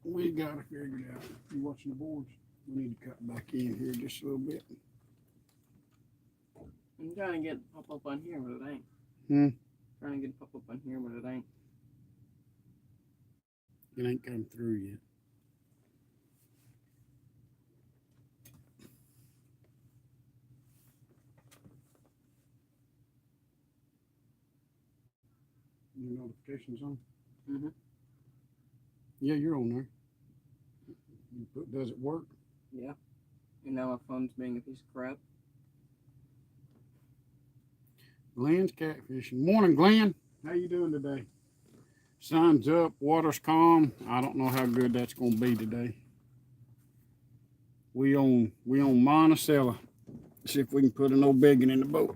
We got to figure it out. You watching the boards? We need to cut back in here just a little bit. I'm trying to get pop up on here, but it ain't. Hmm. Trying to get pop up on here, but it ain't. It ain't come through yet. Your notifications on? Mm-hmm. Yeah, you're on there. Does it work? Yeah. And now my phone's being a piece of crap. Glenn's catfishing. Morning, Glenn. How you doing today? Sun's up, water's calm. I don't know how good that's gonna be today. We on Monticello. See if we can put an old biggin in the boat.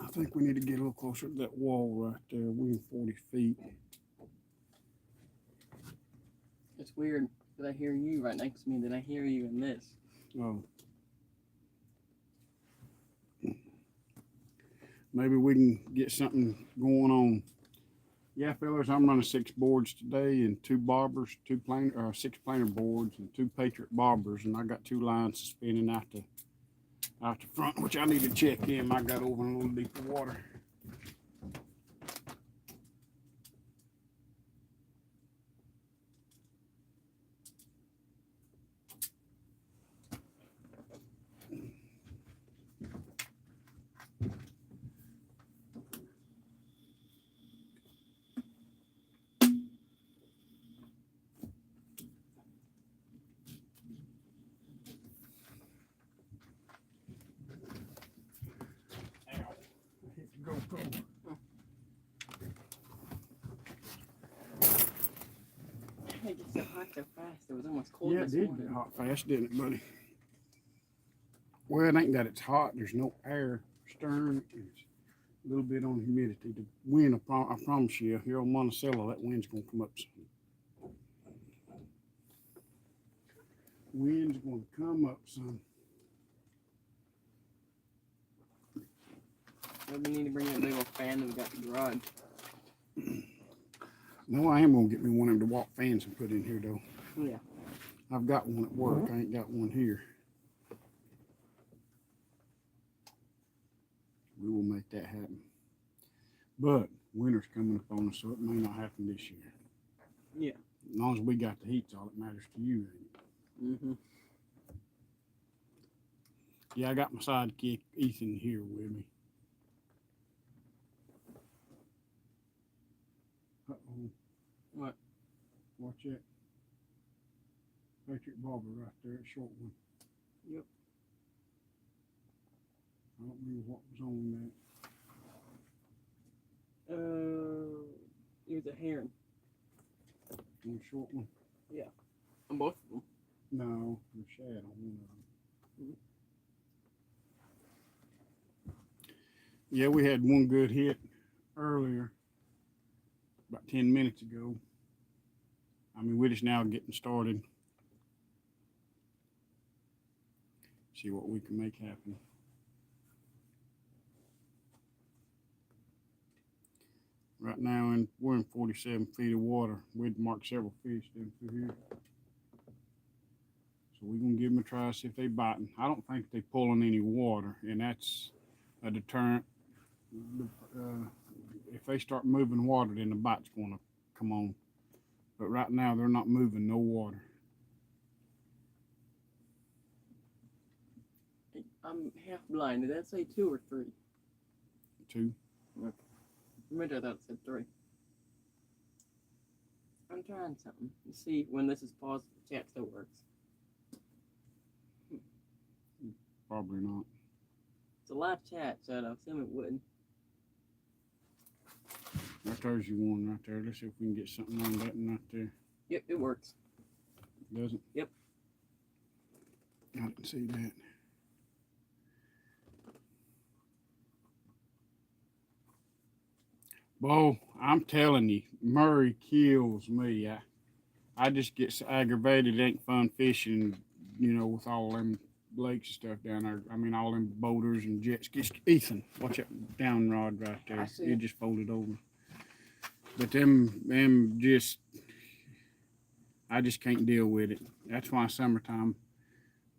I think we need to get a little closer to that wall right there. We're in 40 feet. It's weird that I hear you right next to me, then I hear you in this. Oh. Maybe we can get something going on. Yeah, fellas, I'm running 6 boards today and 2 bobbers, 6 planer boards and 2 Patriot bobbers, and I got 2 lines spinning out the front, which I need to check in. I got over in a little deeper water. GoPro. It gets so hot so fast. It was almost cold Yeah, it this did morning. get hot fast, didn't it, buddy? Well, it ain't that it's hot. There's no air stern. It's a little bit on humidity. The wind, I promise you, here on Monticello, that wind's going to come up some. Wind's going to come up some. Maybe we need to bring that big old fan that we got in the garage. No, I am going to get me one of them DeWalt fans and put in here, though. Yeah. I've got one at work. I ain't got one here. We will make that happen. But winter's coming up on us, so it may not happen this year. Yeah. As long as we got the heat's all that matters to you. Mm-hmm. Yeah, I got my sidekick Ethan here with me. Uh-oh. What? Watch that. Patriot bobber right there, a short one. Yep. I don't remember what was on It was a heron. that. On a short one? On both of them. No, the shad on one of them. Yeah, we had one good hit earlier, about 10 minutes ago. I mean, we're just now getting started. See what we can make happen. Right now, we're in 47 feet of water. We'd marked several fish down through here. So we're going to give them a try, see if they biting. I don't think they pulling any water, and that's a deterrent. If they start moving water, then the bite's going to come on. But right now, they're not moving no water. I'm half blind. Did that say 2 or 3? 2. Remember, I thought it said 3. I'm trying something. You see, when this is paused, the chat still works. Probably not. It's a live chat, so I assume it would. Right there's your one right there. Let's see if we can get something on that one right there. Yep, it works. Does it? Yep. I didn't see that. Bo, I'm telling you, Murray kills me. I just get so aggravated. It ain't fun fishing. you know, with all them lakes and stuff down there. I mean, all them boulders and jet skis. Ethan, watch that down rod right there. I see It it. just folded over. But them just, I just can't deal with it. That's why summertime,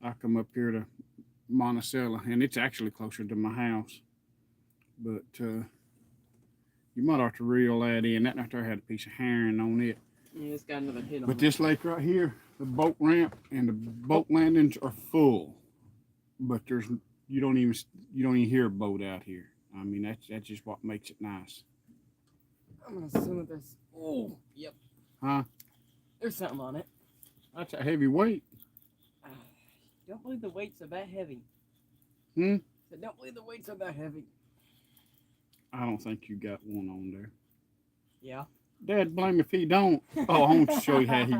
I come up here to Monticello, and it's actually closer to my house. But you might have to reel that in. That right there had a piece of herring on it. Yeah, it's got another hit on But it. this lake right here, the boat ramp and the boat landings are full. But you don't even hear a boat out here. I mean, that's just what makes it nice. I'm gonna assume that there's. Oh, yep. Huh? There's something on it. That's a heavy weight. Don't believe the weights are that heavy. Hmm? I don't believe the weights are that heavy. I don't think you got one on there. Yeah. Dad, blame if he don't. Oh, I want to show you how he.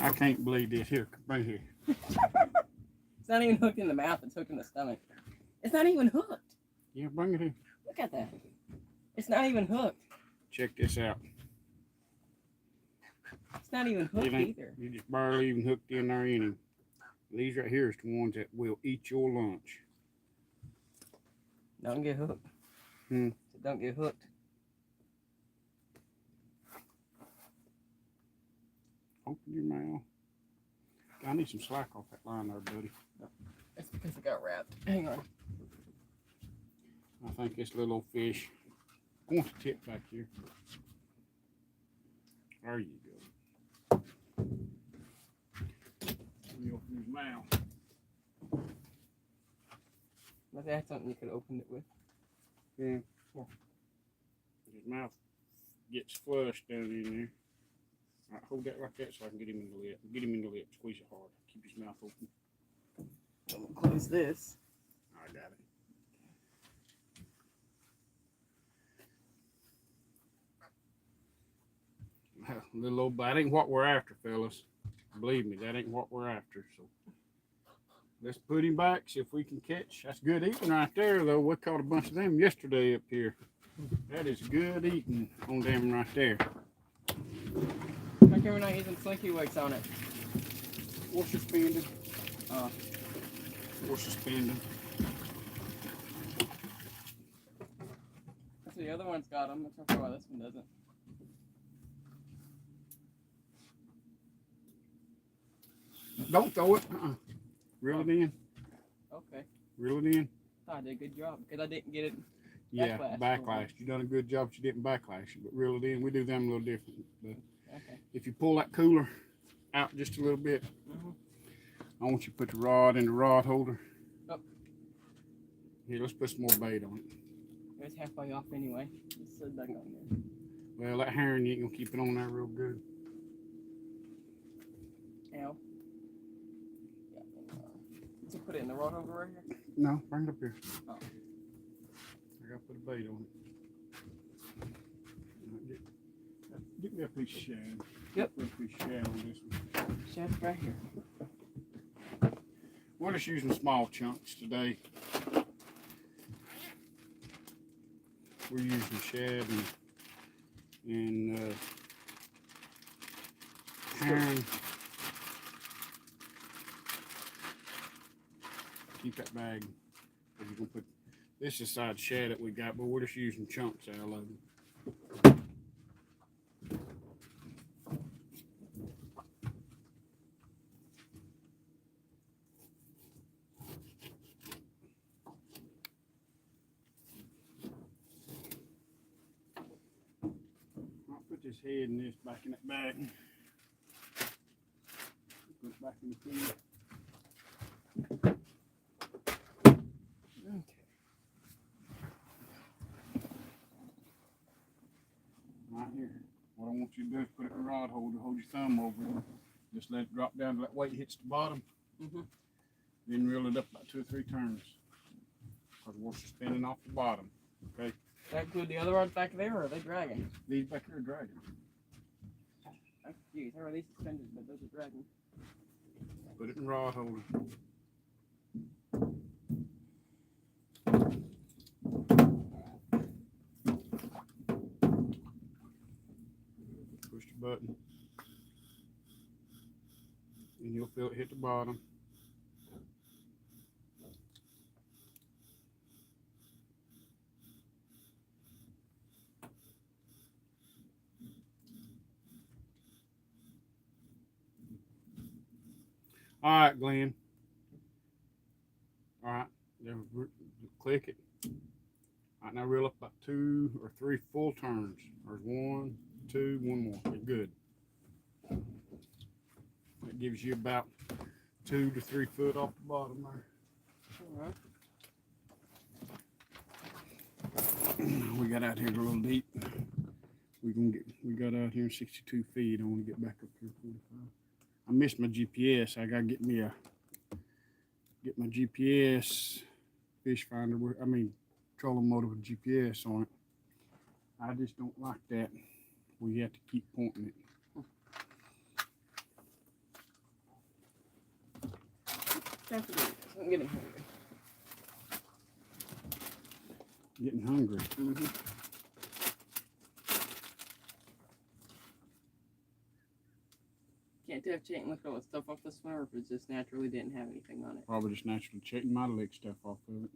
I can't believe this. Here, right here. It's not even hooked in the mouth. It's hooked in the stomach. It's not even hooked. Yeah, bring it in. Look at that. It's not even hooked. Check this out. It's not even hooked It ain't. either. You just barely even hooked in there in him. These right here is the ones that will eat your lunch. Don't get hooked. Hmm. So don't get hooked. Open your mouth. I need some slack off that line there, buddy. That's because it got wrapped. Hang on. I think this little old fish. I want the tip back here. There you go. Let me open his mouth. But that's something you could open it with. Yeah. His mouth gets flushed down in there. All right, hold that like that so I can get him in the lip. Get him in the lip. Squeeze it hard. Keep his mouth open. I'm gonna close this. I got it. Little old, that ain't what we're after, fellas. Believe me, that ain't what we're after. So let's put him back, see if we can catch. That's good eating right there, though. We caught a bunch of them yesterday up here. That is good eating on them right there. How come we're not using slinky weights on it? We're suspended. Oh. We're suspended. So the other one's got them. I'm not sure why this one doesn't. Don't throw it. Reel it in. Okay. Reel it in. I thought I did a good job because I didn't get it. Yeah, Backlash. backlash. You done a good job. You didn't backlash it, but reel it in. We do them a little different. But Okay. if you pull that cooler out just a little bit, Mm-hmm. I want you to put the rod in the rod holder. Oh. Here, let's put some more bait on it. It was halfway off anyway. Just slid back on there. Well, that herring, you ain't gonna keep it on there real good. Ow. Yeah. Did you put it in the rod over right here? No, bring it up here. Oh. I gotta put a bait on it. Get me a piece of shad. Yep. Put a piece of shad on this one. Shad's right here. We're just using small chunks today. We're using shad and herring. Keep that bag. You're gonna put this is side shad that we got, but we're just using chunks out of them. I'll put this head and this back in that bag. Put it back in the cooler. Okay. Right here. What I want you to do is put it in the rod holder, hold your thumb over it. Just let it drop down till that weight hits the bottom. Mm-hmm. Then reel it up about 2 or 3 turns. Because we're suspending off the bottom. Okay? That include the other rods back there, or are they dragging? These back here are dragging. I'm confused. How are these suspended, but those are dragging? Put it in the rod holder. Push the button. And you'll feel it hit the bottom. All right, Glenn. All right, click it. All right, now reel up about 2 or 3 full turns. There's 1, 2, one more. You're good. That gives you about 2 to 3 foot off the bottom there. All right. We got out here a little deep. We got out here 62 feet. I want to get back up here 45. I missed my GPS. I gotta get my GPS fish finder. Trolling motor with GPS on it. I just don't like that. We have to keep pointing it. Time to do this. I'm getting hungry. Getting hungry. Mm-hmm. Can't tell if Jake looked all the stuff off this one or if it just naturally didn't have anything on it. Probably just naturally checking my leg stuff off of it.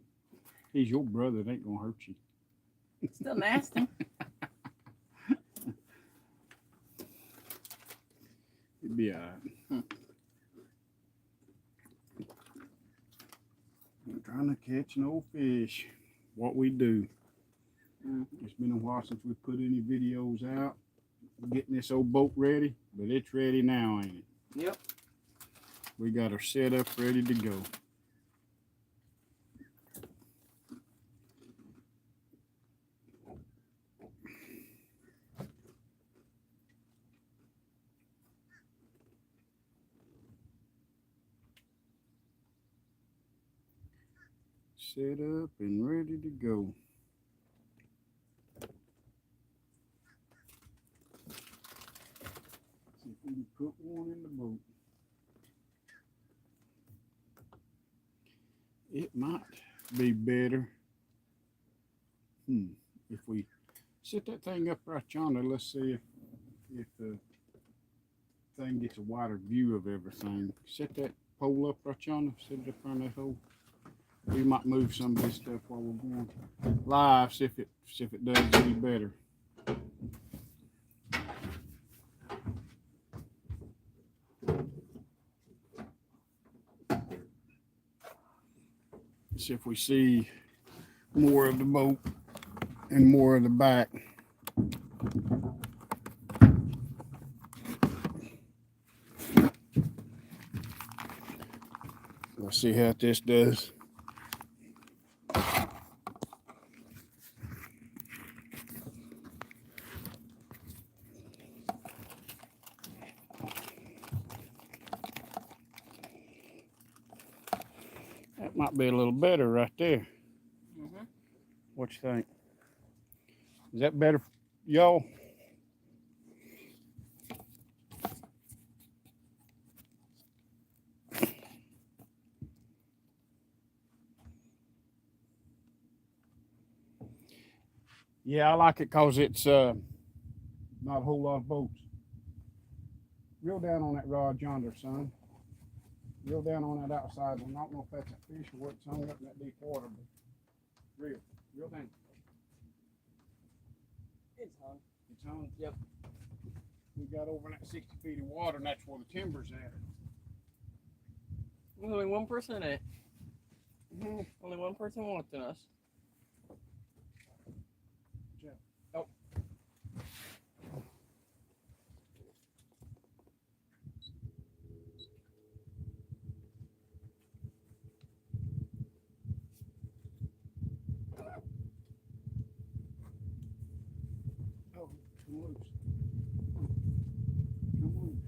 He's your brother. It ain't gonna hurt you. Still nasty. It'd be alright. I'm trying to catch an old fish. What we do. It's been a while since we put any videos out. Getting this old boat ready, but it's ready now, ain't it? Yep. We got her set up, ready to go. Set up and ready to go. See if we can put one in the boat. It might be better. If we set that thing up right yonder, let's see if the thing gets a wider view of everything. Set that pole up right yonder, set it up around that hole. We might move some of this stuff while we're going live, see if it does any better. See if we see more of the boat and more of the back. Let's see how this does. That might be a little better right there. What you think? Is that better, y'all? Yeah, I like it because it's not a whole lot of boats. Reel down on that rod yonder, son. Reel down on that outside one. I don't know if that's a fish or what, it's hung up in that deep water, but reel down. It's hung. It's hung? Yep. We got over in that 60 feet of water, and that's where the timber's at. Only one person in it. Only one person watching us. Oh. Oh, come loose. Come loose.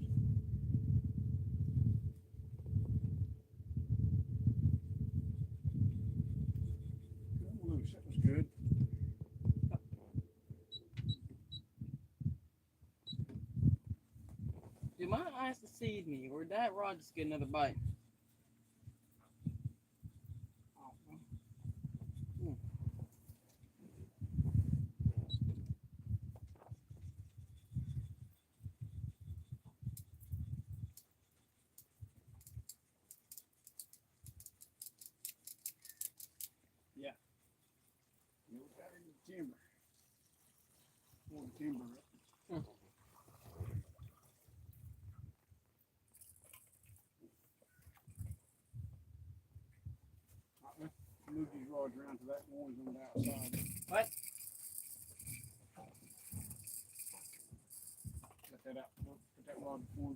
Come loose. That was good. Do my eyes deceive me, or did that rod just get another bite? Yeah. You look out in the timber. Pull the timber up. Move these rods around to that one's on the outside. What? Let that out. Put that rod before.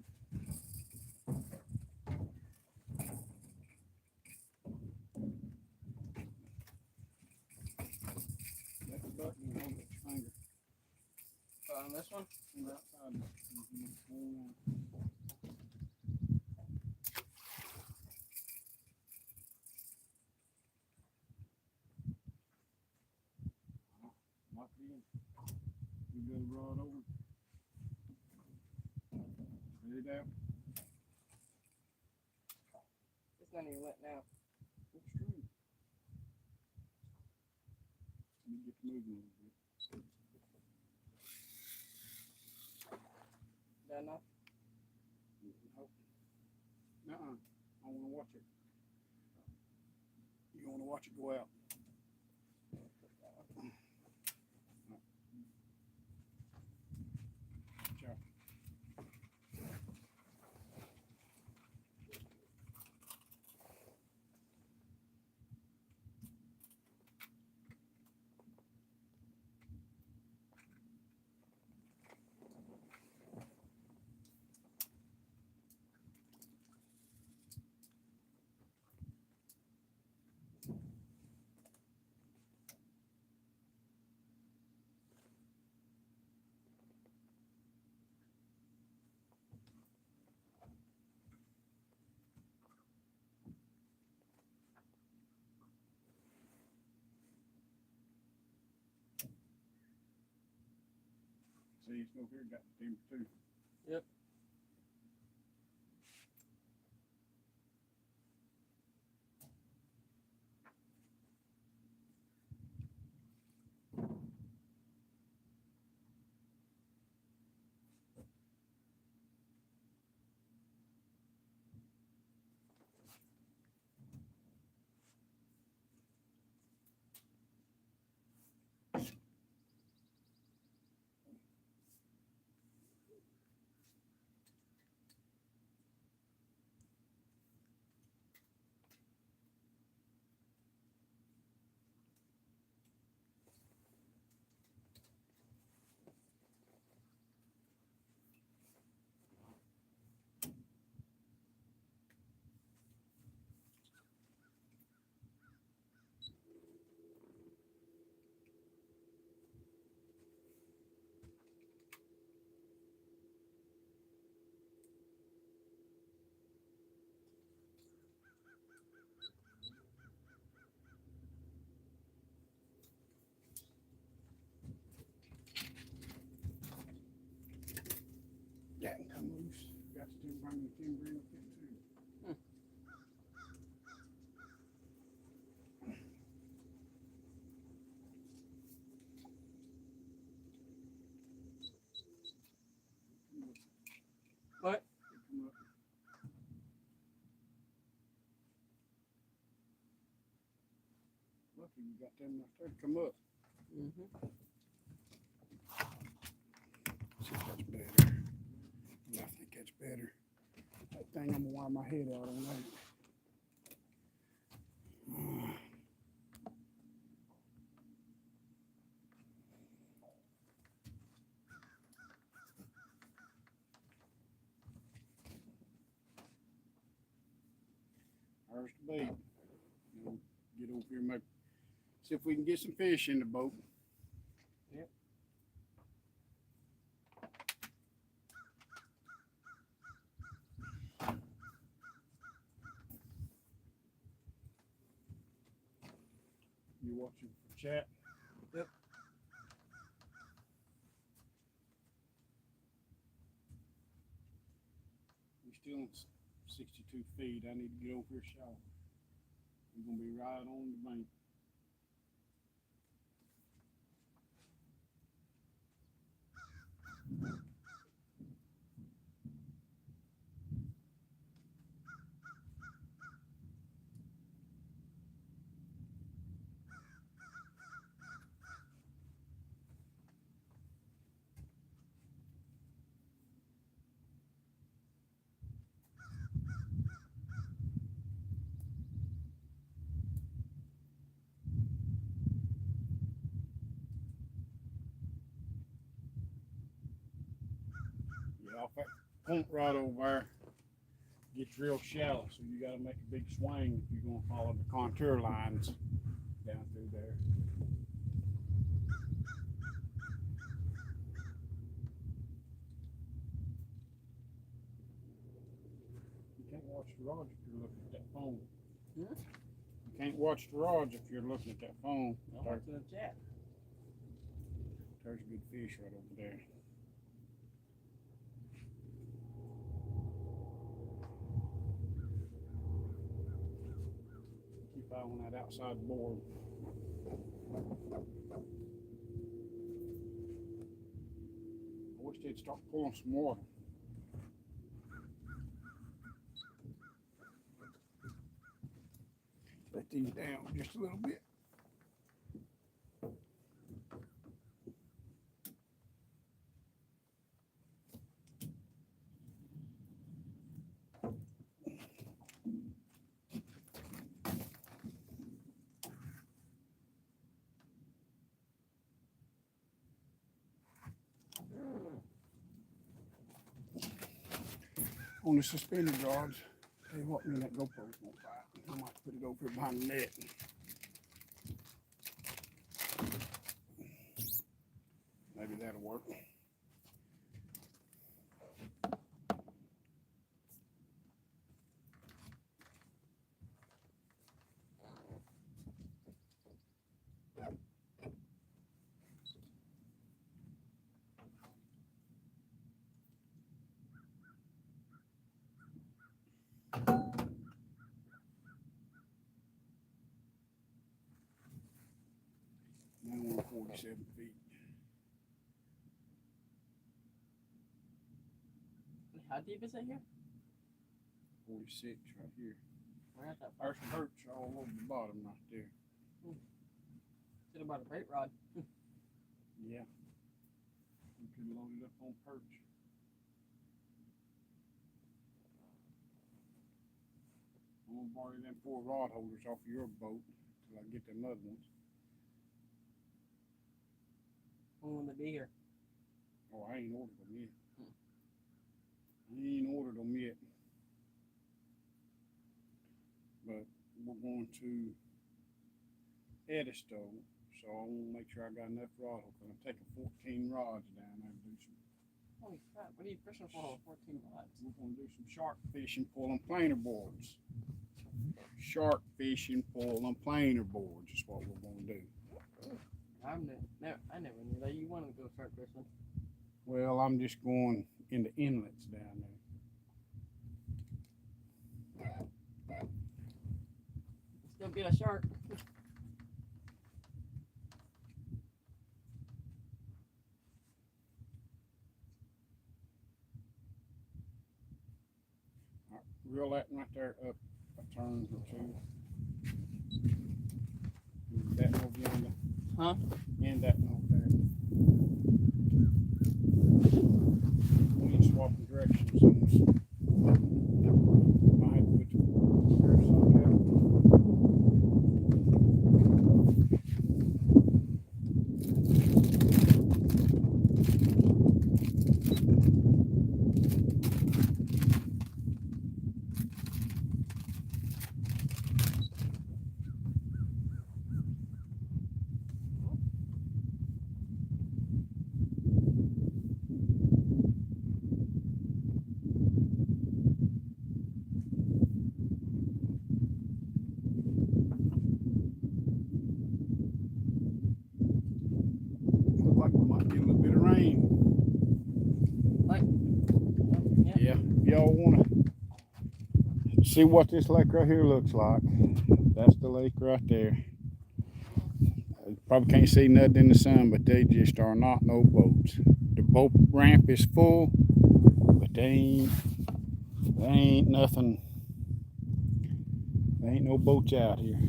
Let the button and hold it with your finger. On this one? On the outside. Mm-hmm. Lock it in. You got the rod over. Let it out. It's not even wet now. That's true. Let me get moving a little bit. Done enough? Nuh-uh. I want to watch it. You want to watch it go out. Watch out. See, it's over here got the timber too. Yep. That can come loose. Got to bring the timber in with it too. What? Come up. Lucky you got them right there to come up. Mm-hmm. See if that's better. I think that's better. That thing, I'm gonna wire my head out on that. There's the bait. You know, get over here and make, see if we can get some fish in the boat. Yep. You watching for chat? Yep. We still in 62 feet. I need to get over here shallow. We're gonna be right on the bank. Yeah, off that point right over there gets real shallow, so you got to make a big swing if you're going to follow the contour lines down through there. You can't watch the rods if you're looking at that phone. Hmm? You can't watch the rods if you're looking at that phone. I'll watch the chat. There's a good fish right over there. Keep eye on that outside board. I wish they'd start pulling some water. Let these down just a little bit. On the suspended rods, tell you what, me and that GoPro's gonna fight. I might put it over behind the net. Maybe that'll work. Now we're 47 feet. How deep is it here? 46 right here. We're at that There's far. perch all over the bottom right there. Should have brought a bait rod. Yeah. We could load it up on perch. I'm gonna borrow them 4 rod holders off of your boat till I get them other ones. When will they be here? Oh, I ain't ordered them yet. I ain't ordered them yet. But we're going to Edisto, so I want to make sure I got enough rod hook. I'm taking 14 rods down there to do some. Holy crap, what are you fishing for with 14 rods? We're going to do some shark fishing, pulling planer boards. Shark fishing, pulling planer boards is what we're going to do. I never knew that you wanted to go shark fishing. Well, I'm just going into inlets down there. Still get a shark. Reel that right there up a turn or two. That over yonder. Huh? And that one over there. We need to swap the directions on this. I had to put the parasol out. Look like we might get a little bit of rain. Yeah. Yeah, if y'all want to see what this lake right here looks like, that's the lake right there. You probably can't see nothing in the sun, but they just are not no boats. The boat ramp is full, but they ain't nothing. There ain't no boats out here.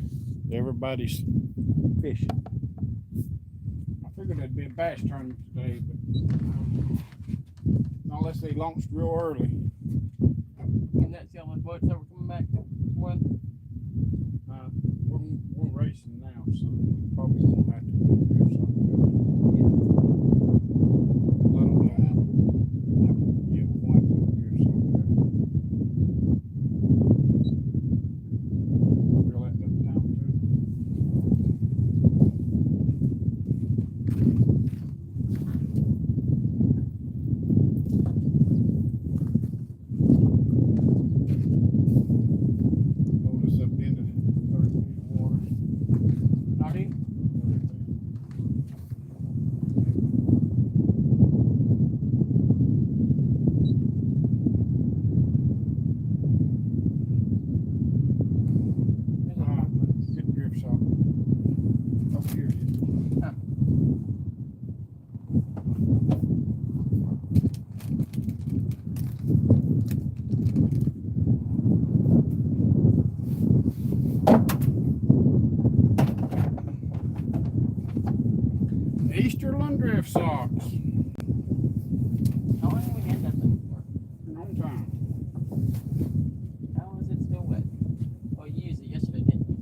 Everybody's fishing. I figured there'd be a bass tournament today, but unless they launched real early. And that's the only boats that were coming back. One. We're racing now, so we probably won't have to do something. Let them know. Yeah, socks. How long have we had that thing for? Long time. How is it still wet? Oh, you used it yesterday, didn't you?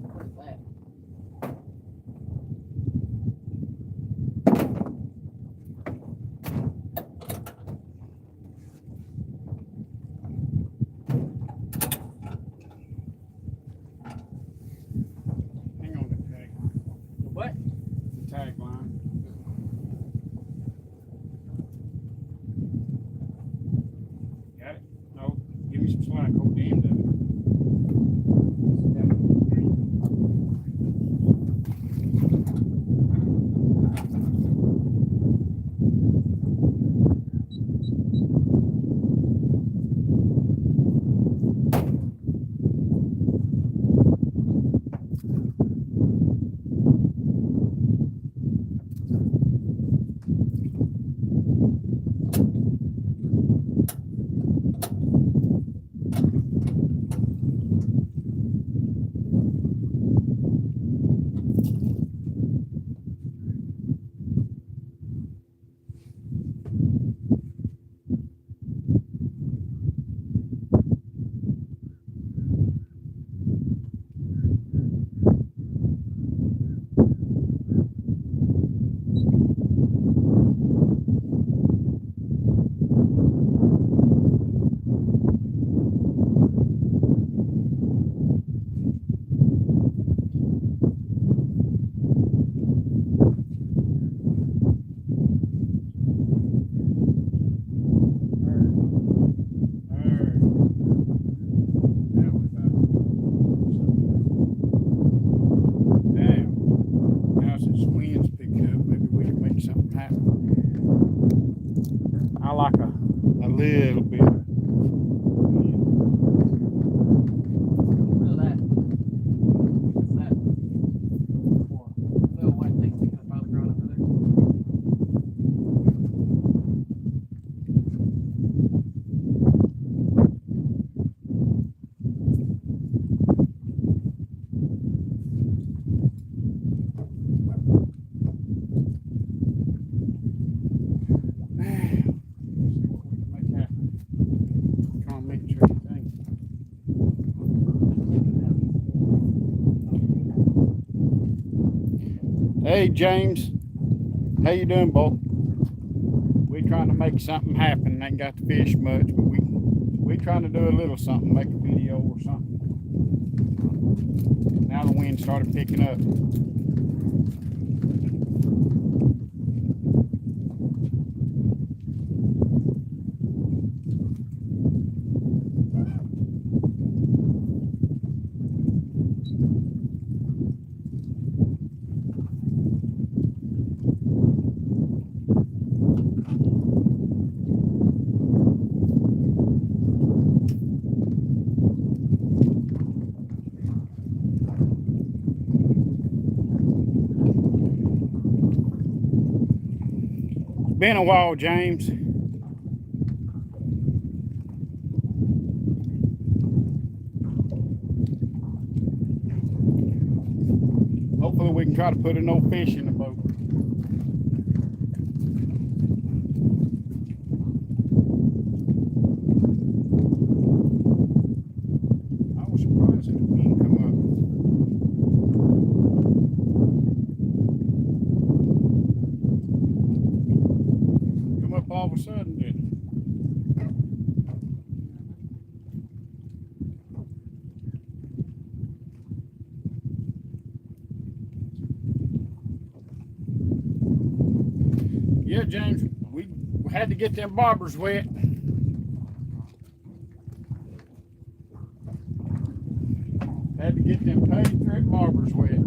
What's that? Hang on the tag. What? The tag line. Got it? No. Give me some slack. Hold the end of it. I like a little bit. Look at that. What's that? Four. Little white thing sticking up out of the ground over there. Hey James, how you doing, boy? We trying to make something happen. Ain't got to fish much, but we trying to do a little something, make a video or something. Now the wind started picking up. Been a while, James. Hopefully we can try to put a no fish in the boat. I was surprised that the wind come up. All of a sudden, didn't it? Yeah, James, we had to get them bobbers wet. Had to get them paid trick bobbers wet.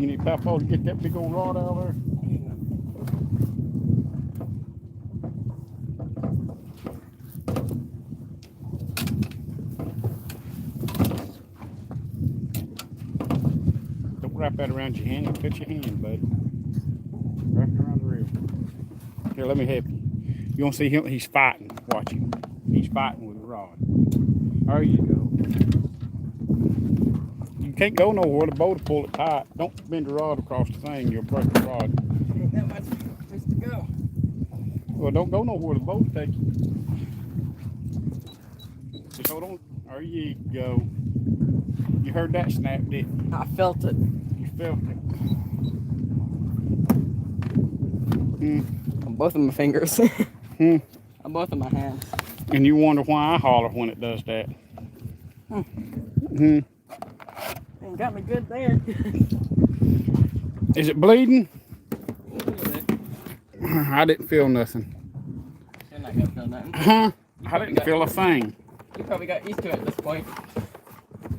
You need Papa to get that big old rod out of there. Don't wrap that around your hand. It'll cut your hand, buddy. Wrap it around the rib. Here, let me help you. You want to see him? He's fighting. Watch him. He's fighting with a rod. There you go. You can't go nowhere. The boat will pull it tight. Don't bend the rod across the thing. You'll break the rod. Ain't that much place to go. Well, don't go nowhere. The boat will take you. Just hold on. There you go. You heard that snap, didn't you? I felt it. You felt it. On both of my fingers. Hmm. On both of my hands. And you wonder why I holler when it does that. Hmm. And got me good there. Is it bleeding? I didn't feel nothing. You're not gonna feel nothing. Huh? I didn't feel a thing. You probably got used to it at this point.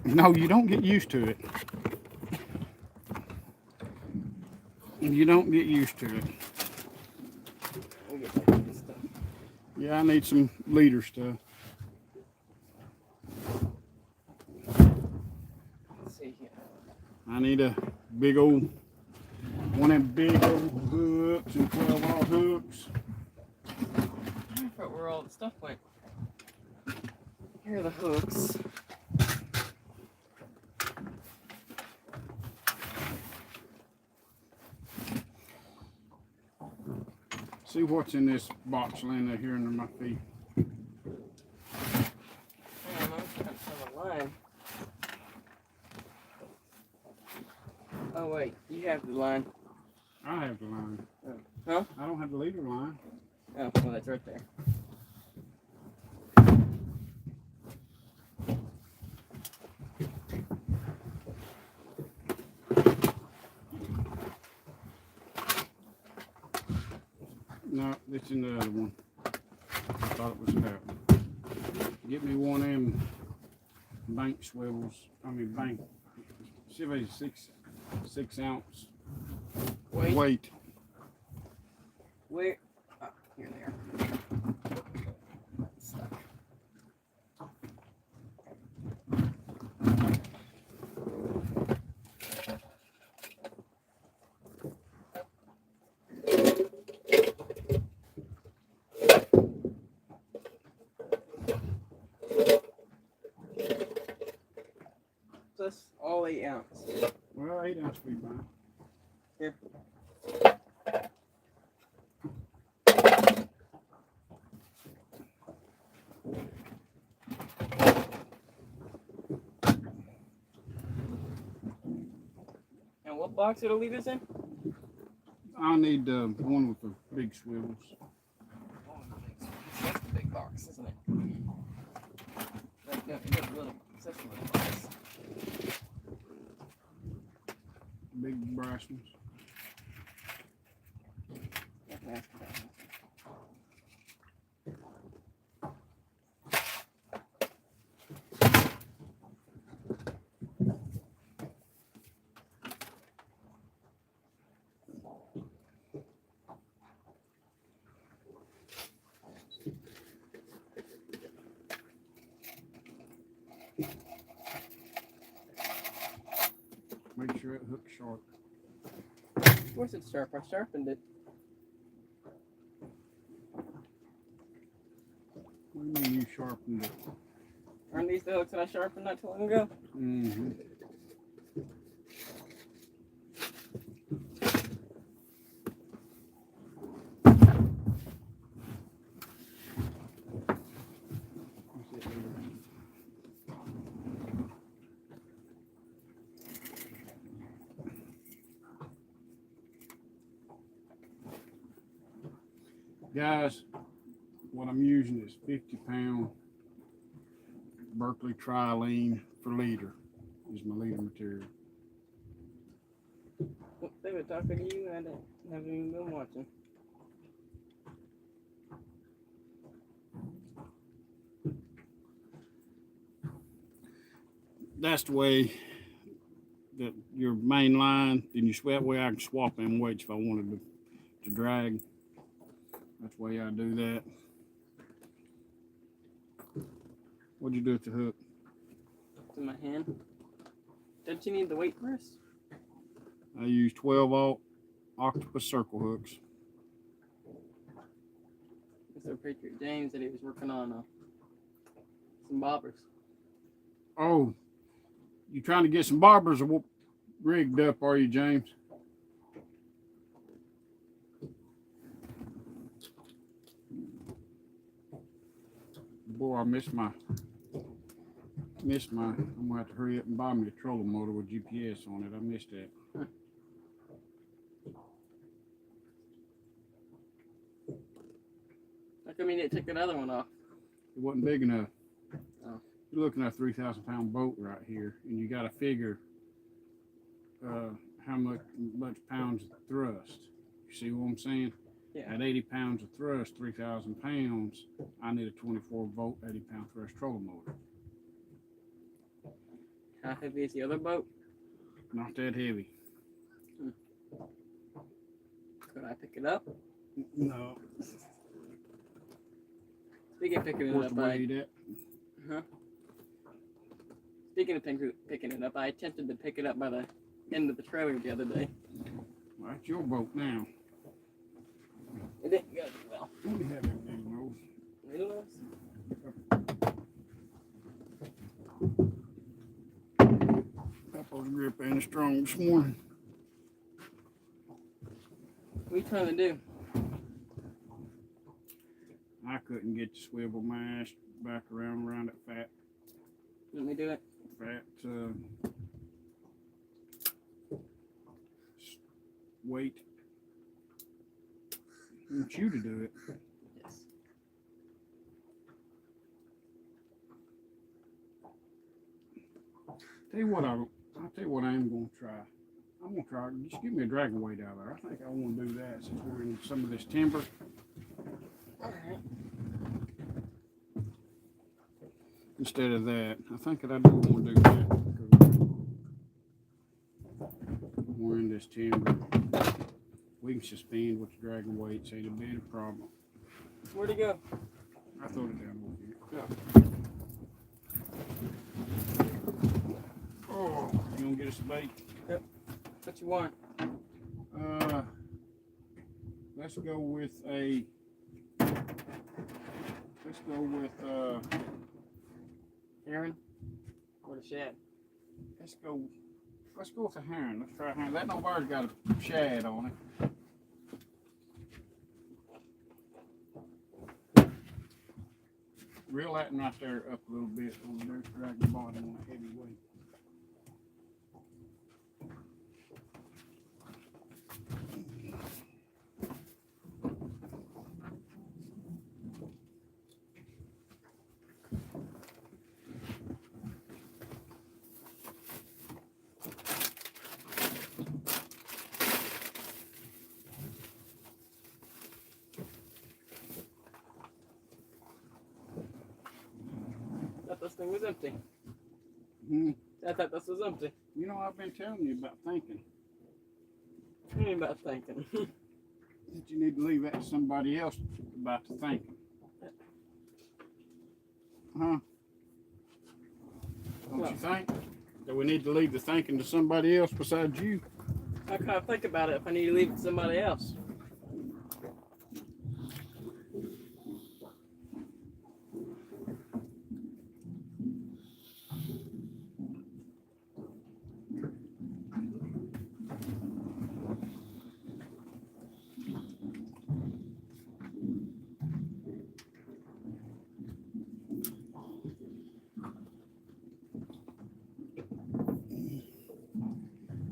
No, you don't get used to it. You don't get used to it. We'll get back to this stuff. Yeah, I need some leader stuff. Let's see here. I need a big old, one of them big old hooks and 12-aught hooks. I forgot where all the stuff went. Here are the hooks. See what's in this box laying there here under my feet. I'm trying to find the line. Oh wait, you have the line. I have the line. Huh? I don't have the leader line. Oh, well that's right there. No, it's in the other one. I thought it was that. Get me one of them bank swivels. I mean bank. See if it's 6 ounce Wait. weight. Where? Oh, here they are. Stuck. Plus all 8 ounce. Well, 8 ounce would be fine. Here. And what box it'll leave us in? I need one with the big swivels. Oh, that's the big box, isn't it? That's a little box. Big brass ones. Make sure it hooks sharp. Of course it's sharp. I sharpened it. What do you mean you sharpened it? Aren't these the hooks that I sharpened not too long ago? Mm-hmm. Guys, what I'm using is 50-pound Berkeley Trilene for leader. Is my leader material. They were talking to you and I haven't even been watching. That's the way your main line, then you that way I can swap them weights if I wanted to drag. That's the way I do that. What'd you do with the hook? In my hand. Don't you need the weight first? I use 12-aught octopus circle hooks. Mr. Patriot James said he was working on some bobbers. Oh, you trying to get some bobbers rigged up, are you, James? Boy, I missed my. I'm gonna have to hurry up and buy me a trolling motor with GPS on it. I missed that. How come you didn't take that other one off? It wasn't big enough. Oh. You're looking at a 3,000-pound boat right here, and you got to figure how much pounds of thrust. You see what I'm saying? Yeah. At 80 pounds of thrust, 3,000 pounds, I need a 24-volt, 80-pound thrust trolling motor. How heavy is the other boat? Not that heavy. Could I pick it up? No. Speaking of picking it What's up, the weight at? Speaking of picking it up, I attempted to pick it up by the end of the trailer the other day. Well, that's your boat now. It didn't go too well. Let me have that big nose. Needles? Papa's grip ain't as strong this morning. What are you trying to do? I couldn't get the swivel mash back around that fat Let me do it. weight. I want you to do it. Yes. I'll tell you what I am going to try. I'm going to try. Just give me a dragon weight out there. I think I want to do that since we're in some of this timber. Alright. Instead of that, I think that I do want to do that because we're in this timber. We can suspend with the dragon weights, ain't a bit of problem. Where'd it go? I throw it down over here. Yeah. Oh, you gonna get us a bait? Yep. What you want? Let's go with Aaron? Or the shad? let's go with a heron. Let's try a heron. That nobody's got a shad on it. Reel that one right there up a little bit over there. Drag the bottom on a heavy weight. This thing was empty. I thought this was empty. You know, I've been telling you about thinking. What do you mean about thinking? That you need to leave that to somebody else about the thinking. Huh? Don't you think? That we need to leave the thinking to somebody else besides you? How can I think about it if I need to leave it to somebody else?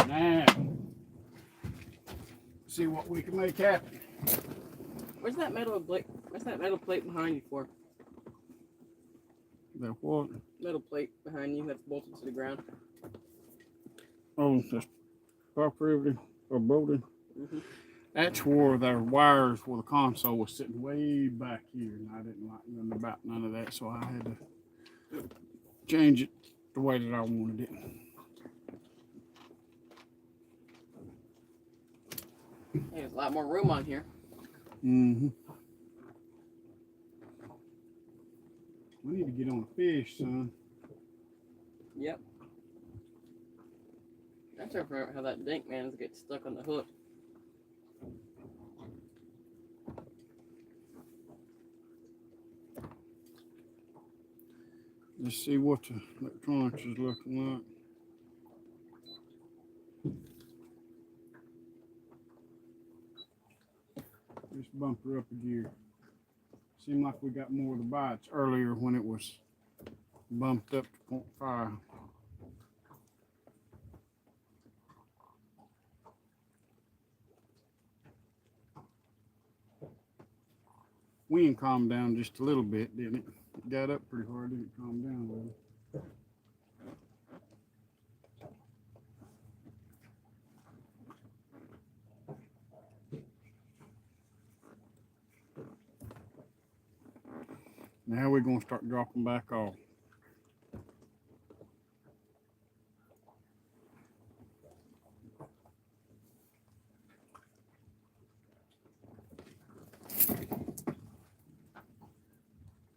Now, see what we can make happen. Where's that metal plate? What's that metal plate behind you for? The what? Metal plate behind you that's bolted to the ground. Oh, the spark riveting or bolting. Mm-hmm. That's where the wires for the console was sitting way back here, and I didn't like nothing about none of that, so I had to change it the way that I wanted it. Hey, there's a lot more room on here. Mm-hmm. We need to get on a fish, son. Yep. I'm trying to figure out how that dink man gets stuck on the hook. Let's see what the electronics is looking like. Just bump her up a gear. Seemed like we got more of the bites earlier when it was bumped up to 0.5. Wind calmed down just a little bit, didn't it? It got up pretty hard, didn't calm down a little. Now we're going to start dropping back off.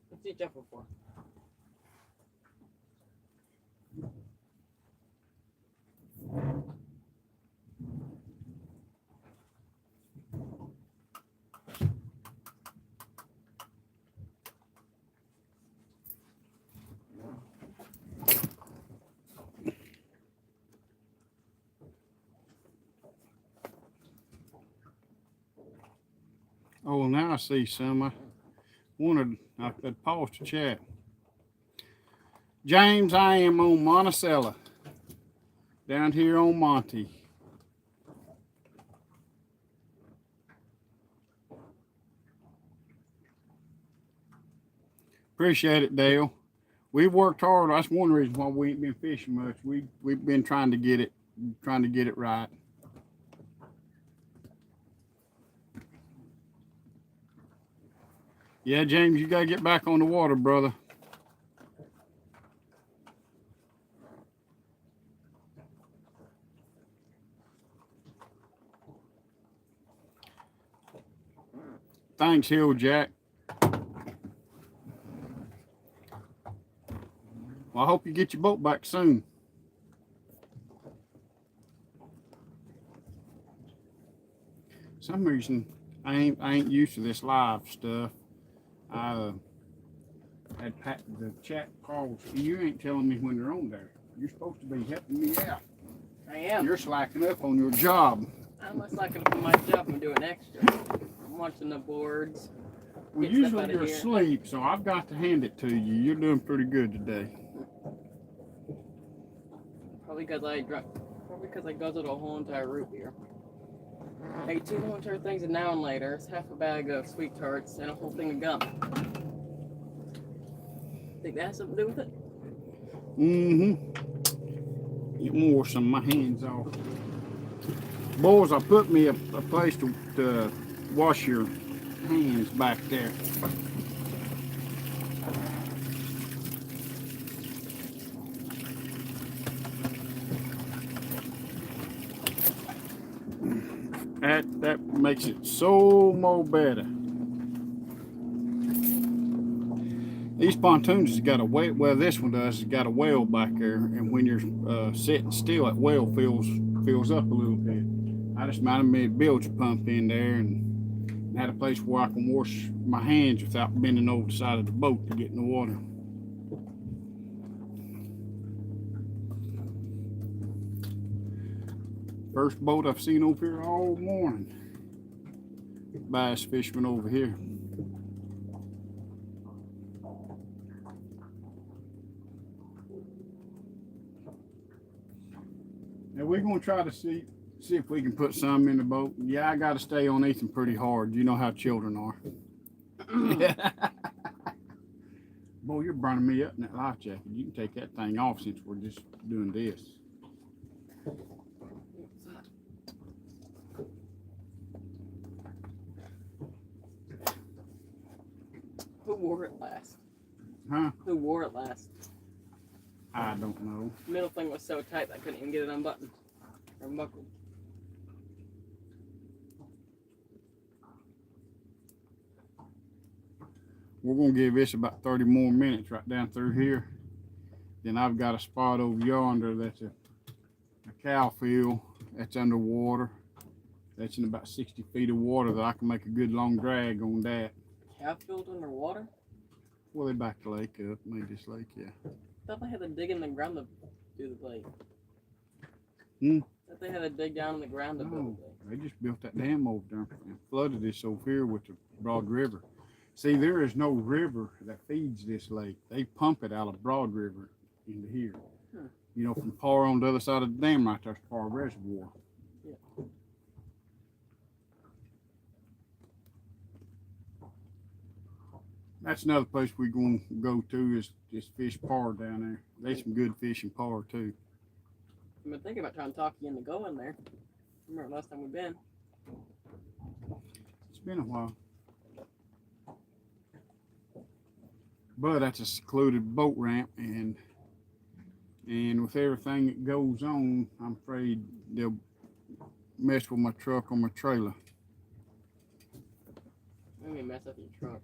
What's he jumping for? Oh, well, now I see some. I paused to chat. James, I am on Monticello, down here on Monty. Appreciate it, Dale. We've worked hard. That's one reason why we ain't been fishing much. We've been trying to get it right. Yeah, James, you gotta get back on the water, brother. Thanks, Hill Jack. Well, I hope you get your boat back soon. Some reason I ain't used to this live stuff. I had the chat calls. You ain't telling me when they're on there. You're supposed to be helping me out. I am. You're slacking up on your job. I'm not slacking up on my job. I'm doing extra. I'm watching the boards. Well, Get stuff usually outta you're here. asleep, so I've got to hand it to you. You're doing pretty good today. Probably because I guzzled a whole entire root beer. I ate 2 whole entire things of Now and Later, half a bag of sweet tarts, and a whole thing of gum. Think that has something to do with it? Mm-hmm. Get more some of my hands off. Boys, I put me a place to wash your hands back there. That makes it so more better. These pontoons has got a whale. Well, this one does. It's got a whale back there, and when you're sitting still, that whale fills up a little bit. I just might have made a bilge pump in there and had a place where I can wash my hands without bending over the side of the boat to get in the water. First boat I've seen over here all morning. Bass fisherman over here. Now we're gonna try to see if we can put some in the boat. Yeah, I gotta stay on Ethan pretty hard. You know how children are. Boy, you're burning me up in that life jacket. You can take that thing off since we're just doing this. Who wore it last? Huh? Who wore it last? I don't know. The middle thing was so tight I couldn't even get it unbuttoned or unbuckled. we're gonna give this about 30 more minutes right down through here. Then I've got a spot over yonder that's a cow field that's underwater. That's in about 60 feet of water that I can make a good long drag on that. Cow field underwater? Well, they back the lake up, made this lake, yeah. I thought they had to dig in the ground to do the lake. Hmm? I thought they had to dig down in the ground to build No, the lake. they just built that dam over there and flooded this over here with the Broad River. See, there is no river that feeds this lake. They pump it out of Broad River into here. Hmm. You know, from Par on the other side of the dam right there's Par Reservoir. Yeah. That's another place we're going to go to is fish Par down there. There's some good fish in Par too. I've been thinking about trying to talk you into going there. Remember last time we've been? It's been a while. But that's a secluded boat ramp, and with everything that goes on, I'm afraid they'll mess with my truck or my trailer. Maybe mess up your truck.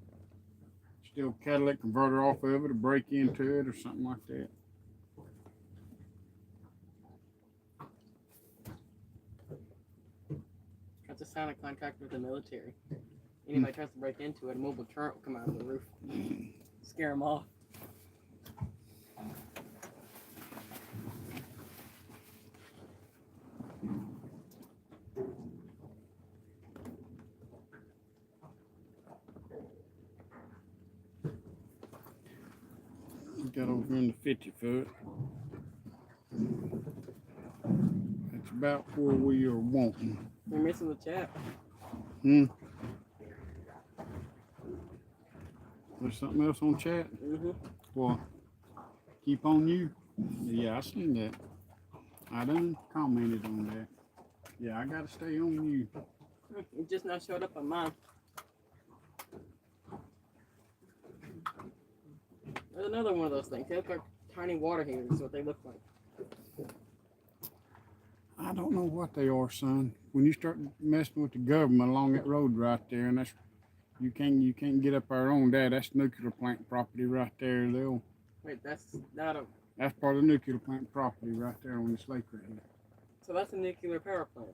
Steal a catalytic converter off of it or break into it or something like that. That's a sign of contract with the military. Anybody tries to break into it, a mobile turret will come out of the roof. Scare them off. Got over in the 50 foot. That's about where we are wanting. You're missing the chat. Hmm. There's something else on chat? Mm-hmm. What? Keep on you? Yeah, I seen that. I done commented on that. Yeah, I gotta stay on you. It just now showed up on mine. There's another one of those things. They look like tiny water heaters, is what they look like. I don't know what they are, son. When you start messing with the government along that road right there, and that's you can't get up there on that. That's nuclear plant property right there. Wait, that's not a. That's part of the nuclear plant property right there on this lake right here. So that's a nuclear power plant.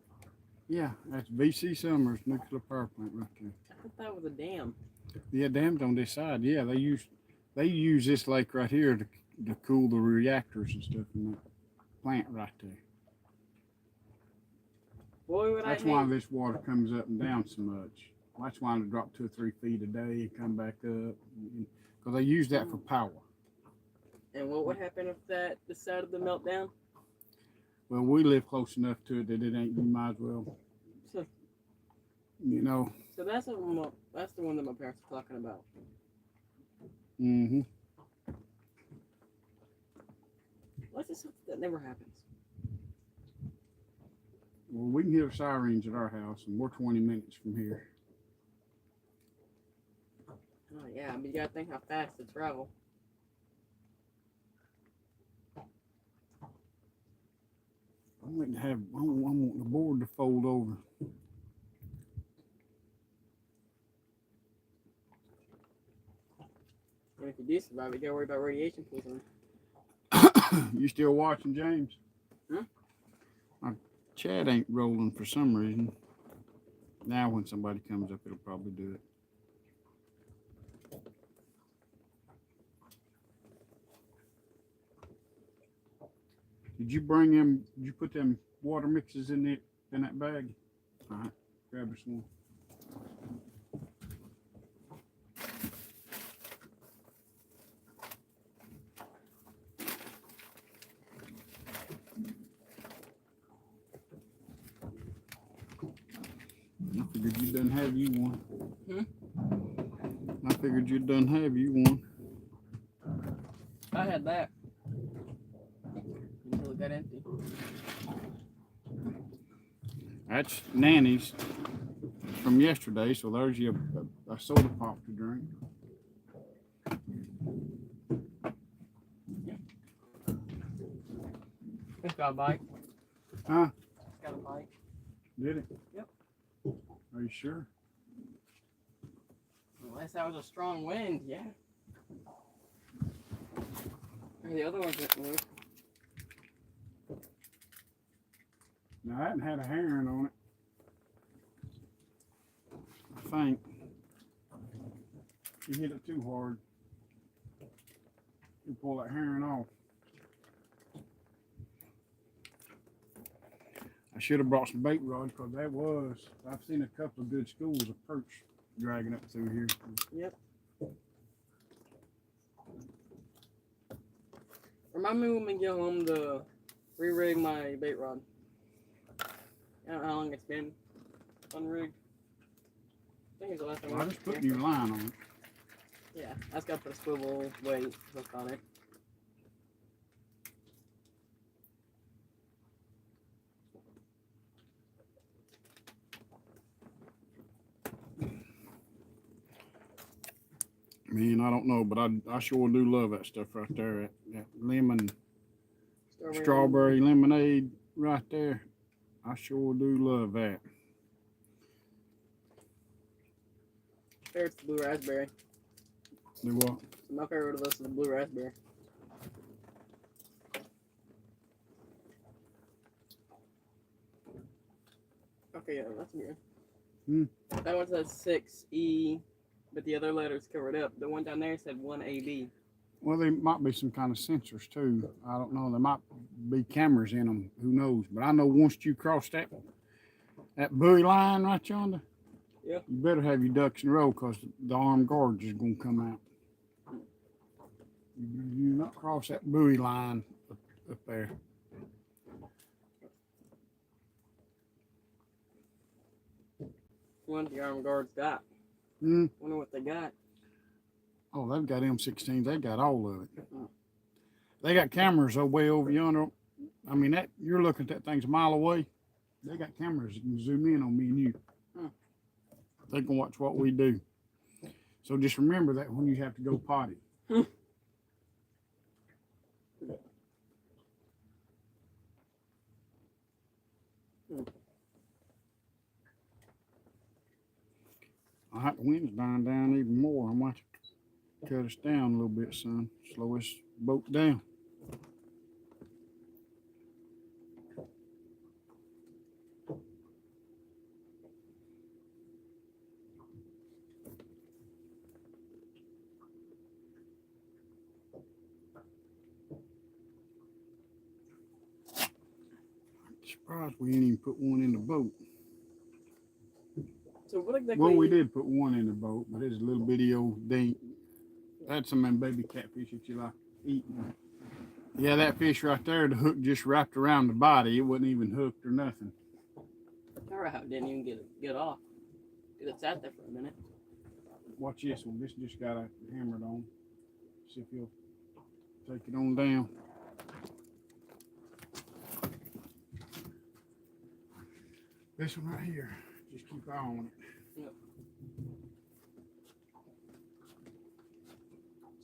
Yeah, that's VC Summers nuclear power plant right there. I thought that was a dam. Yeah, dams on this side. Yeah, they use this lake right here to cool the reactors and stuff in that plant right there. Boy, would That's I why hate. this water comes up and down so much. That's why it drop 2 or 3 feet a day and come back up. Because they use that for power. And what would happen if that decided to melt down? Well, we live close enough to it that it ain't, you might as well, So, you know. so that's the one that my parents were talking about. Mm-hmm. What's this something that never happens? Well, we can hear sirens at our house, and we're 20 minutes from here. Oh yeah, but you gotta think how fast to travel. I'm waiting to have, I want the board to fold over. And if you do survive, you gotta worry about radiation poisoning. You still watching, James? Hmm? My chat ain't rolling for some reason. Now when somebody comes up, it'll probably do it. Did you bring them, did you put them water mixes in that bag? All right, grab us one. I figured you done have you one. I figured you done have you one. I had that until it got empty. That's Nanny's from yesterday, so there's you a soda pop to drink. It's got a bite. Huh? It's got a bite. Did it? Yep. Are you sure? Oh, Unless that was a strong wind, yeah. And the other ones didn't move. Now, that had a herring on it. I think. You hit it too hard. You pull that herring off. I should have brought some bait rods because I've seen a couple of good schools of perch dragging up through here. Yep. Remind me when we get home to re-rig my bait rod. I don't know how long it's been unrigged. I think it's the last time I just put new line on it. Yeah, I just got to put a swivel weight hook on it. Man, I don't know, but I sure do love that stuff right there. That lemon, strawberry lemonade right there. I sure do love that. Favorite's the blue raspberry. Do what? My favorite of those is the blue raspberry. Okay, yeah, that's weird. That one says 6E, but the other letters covered up. The one down there said 1AB. Well, there might be some kind of sensors too. I don't know. There might be cameras in them. Who knows? But I know once you cross that buoy line right yonder, yeah, you better have your ducks in a row because the armed guards is going to come out. You not cross that buoy line up there. One the armed guards got. Hmm. Wonder what they got. Oh, they've got M16s. They got all of it. They got cameras way over yonder. I mean, that you're looking at that thing's a mile away. They got cameras that can zoom in on me and you. They can watch what we do. So just remember that when you have to go potty. All right, the wind's dying down even more. I'm going to have to cut us down a little bit, son. Slow this boat down. Surprised we didn't even put one in the boat. So what exactly? Well, we did put one in the boat, but it's a little bitty old dink. That's some of them baby catfish that you like eating. Yeah, that fish right there, the hook just wrapped around the body. It wasn't even hooked or nothing. Alright, how it didn't even get off. It sat there for a minute. Watch this one. This just got hammered on. See if he'll take it on down. This one right here. Just keep eye on it. Yep.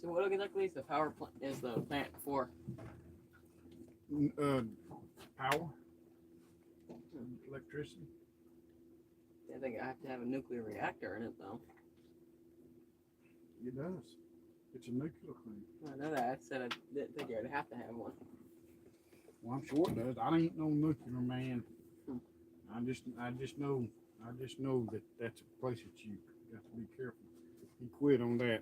So what exactly is the power plant? Is the plant for? Power, electricity. I think I have to have a nuclear reactor in it though. It does. It's a nuclear thing. I know that. I said I didn't think I'd have to have one. Well, I'm sure it does. I ain't no nuclear man. I just know that that's a place that you got to be careful. He quit on that.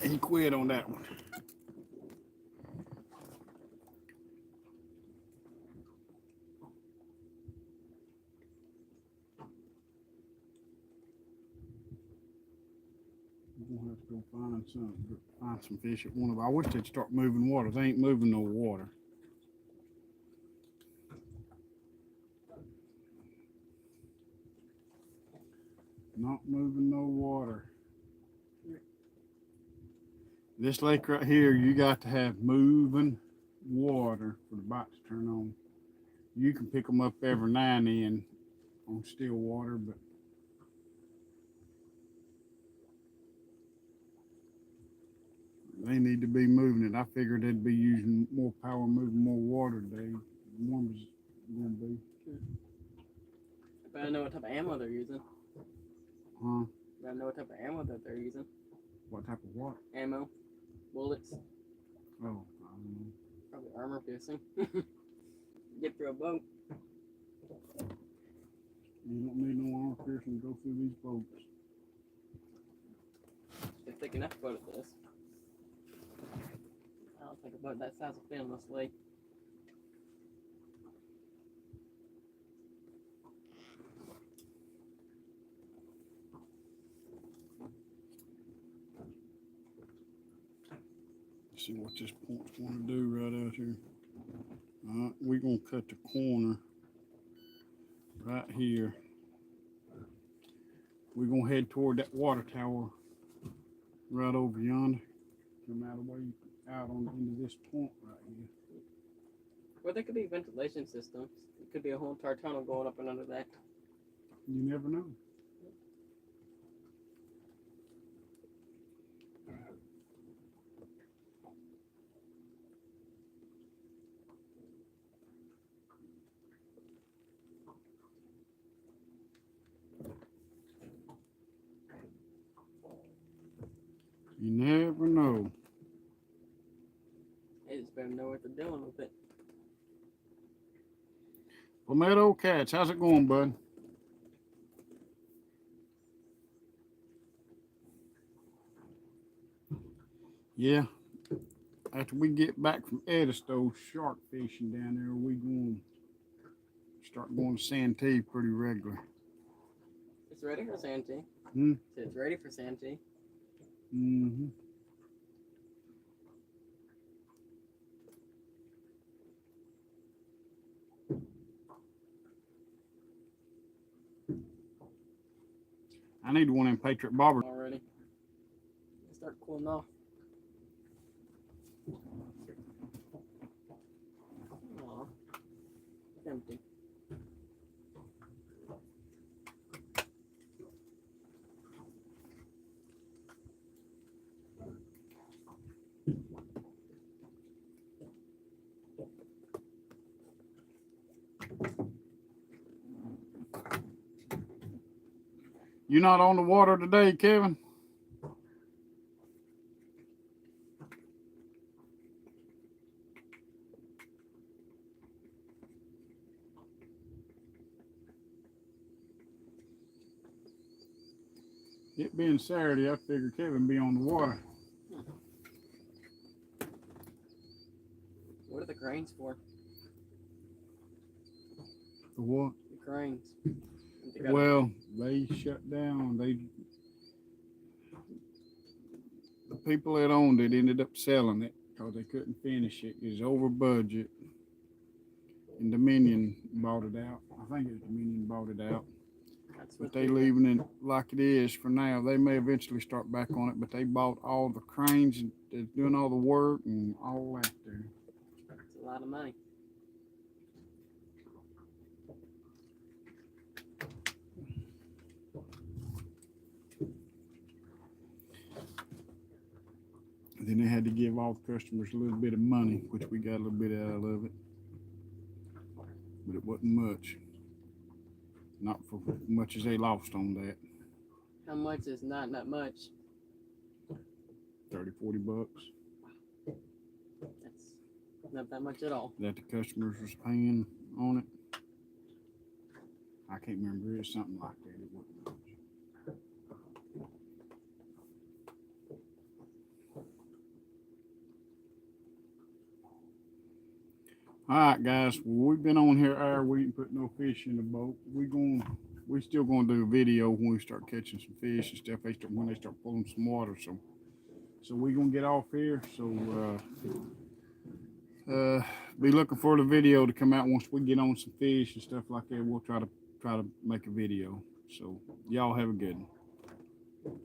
He quit on that one. We're gonna have to go find some fish at one of. I wish they'd start moving water. They ain't moving no water. Not moving no water. This lake right here, you got to have moving water for the bite to turn on. You can pick them up every now and then on still water, but they need to be moving it. I figured they'd be using more power moving more water today. The warm is going to be. But I know what type of ammo they're using. Huh? I know what type of ammo that they're using. What type of what? Ammo, bullets, Oh, I don't know. probably armor piercing. Get through a boat. You don't need no armor piercing to go through these boats. They're thick enough boat at this. I don't think a boat that size will fit on this lake. Let's see what this point's going to do right out here. Alright, we're going to cut the corner right here. We're going to head toward that water tower right over yonder. Come out of the way out on into this point right here. Or there could be ventilation systems. It could be a whole entire tunnel going up and under that. You never know. You never know. They just better know what they're doing with it. Palmetto Cats, how's it going, bud? Yeah. After we get back from Edisto shark fishing down there, we going to start going to Santee pretty regular. It's ready for Santee. Hmm? It's ready for Santee. Mm-hmm. I need one in Patriot Bobber. Already. They start cooling off. Aw. It's empty. You not on the water today, Kevin? It being Saturday, I figured Kevin be on the water. What are the cranes for? For what? The cranes. They got- Well, they shut down. The people that owned it ended up selling it because they couldn't finish it. It was over budget. And Dominion bought it out. I think it was Dominion bought it out. That's But what they the- leaving it like it is for now. They may eventually start back on it, but they bought all the cranes and they're doing all the work and all that there. It's a lot of money. Then they had to give all the customers a little bit of money, which we got a little bit out of it. But it wasn't much. Not for much as they lost on that. How much is not that much? 30, 40 bucks That's not that much at all. that the customers was paying on it. I can't remember. It's something like that. It wasn't much. All right, guys. Well, we've been on here hour. We didn't put no fish in the boat. We still gonna do a video when we start catching some fish and stuff. When they start pulling some water. So we gonna get off here. So be looking for the video to come out once we get on some fish and stuff like that. We'll try to make a video. So y'all have a good one.